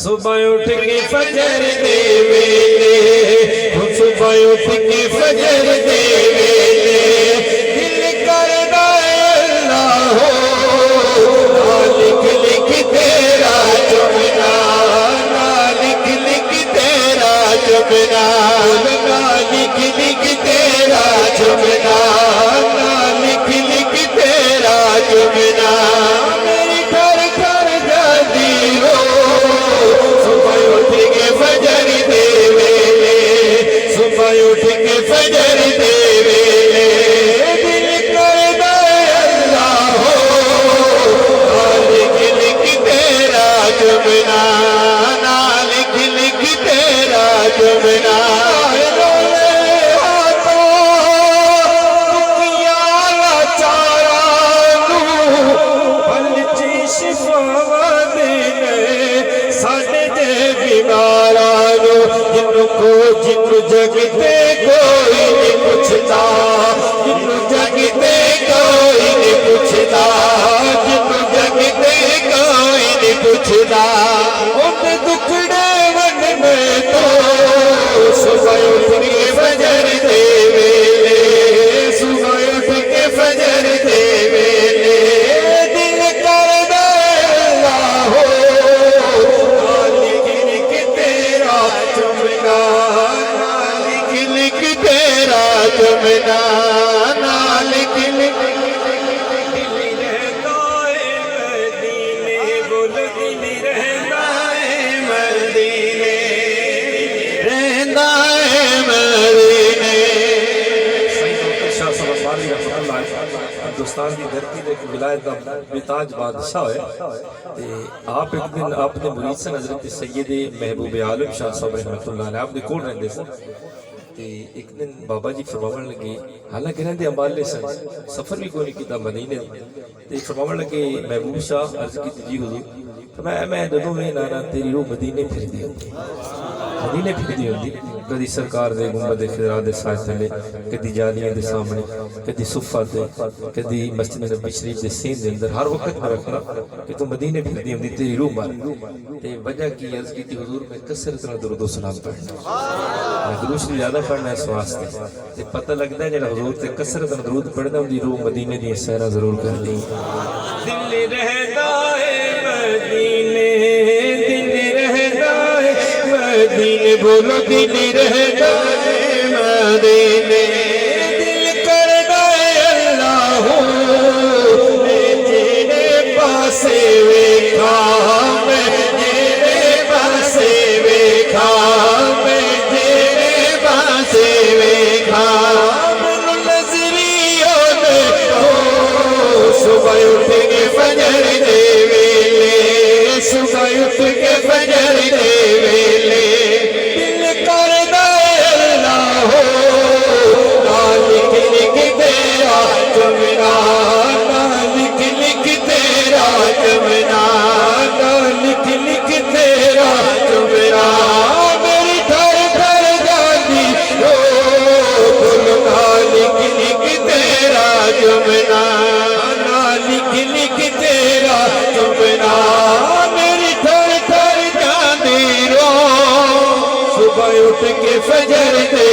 सुबह उठ के फजर दे वेले, सुबह उठ के फजर दे वेले, दिल करदा अल्लाह हो, लिख लिख तेरा जुमना, लिख लिख तेरा जुमना, लिख लिख तेरा जुमना, लिख लिख तेरा जुमना, मेरी घर घर जाती हो। सुबह उठ के फजर दे वेले, सुबह उठ के फजर दे वेले, दिल करदा अल्लाह हो, लिख लिख तेरा जुमना, लिख लिख तेरा जुमना, जिन्नू जगते कोई नहीं पूछता, जिन्नू जगते कोई नहीं पूछता, जिन्नू जगते कोई नहीं पूछता, उन दुखड़े मन में तो सुबह उठ के फजर दे वेले, सुबह उठ के फजर दे वेले, दिल करदा अल्लाह हो, लिख लिख तेरा जुमना, तेरा जुमना, लिख लिख दिल रहता है मदीने, बोलो दिल रहता है मदीने, रहता है मदीने। हिंदुस्तान की धरती में विलायत का बेताज बादशाह है ते आप एक दिन आपने मुरीद सन हजरत सैयद महबूब आलम शाह साहब रहमतुल्लाह अलैह आपने कोल रहंदे सन। एक दिन बाबा जी फरमावन लगे, हालांकि रहंदे अंबाले सन, सफर भी कोई नहीं किया मदीने ते फरमावन लगे महबूब शाह अर्ज की जी हुजूर, मैं जदों में नाना तेरी रूह मदीने फिरदी होंदी, मदीने फिरदी होंदी, कदी सरकार दे गुंबद खिदरा दे साए थले, कदी जालियां दे सामने, कदी सुफा ते, कदी मस्जिद नबी शरीफ दे सीन दे अंदर, हर वक्त मैं रखना कि तू मदीने फिरदी होंदी तेरी रूह मार ते वजह की अर्ज की हुजूर में कसरत नाल दुरूद सलाम पढ़ना, दुरूद शरीफ ज्यादा पढ़ना इस वास्ते ते पता लगदा है जेड़ा हुजूर ते कसरत नाल दुरूद पढ़दा उंदी रूह मदीने दी सैरा जरूर करदी। दिल रहदा है मदीने, दिल रहदा है मदीने, बोलो दिल रहदा है मदीने, दिल करदा अल्लाह हो, मैं तेरे पासे वेखा, मैं तेरे पासे वेखा, मैं तेरे पासे वेखा, मनु नजरियों ने हो, सुबह उठ के फजर दे वेले, सुबह उठ के फजर दे वेले, दिल करदा अल्लाह हो, लिख लिख तेरा जुमना, लिख लिख तेरा जुमना, लिख लिख तेरा जुमना, मेरी घर घर जाती हो, लिख लिख तेरा जुमना, लिख लिख तेरा जुमना, मेरी घर घर जाती रो, सुबह उठ के फजर दे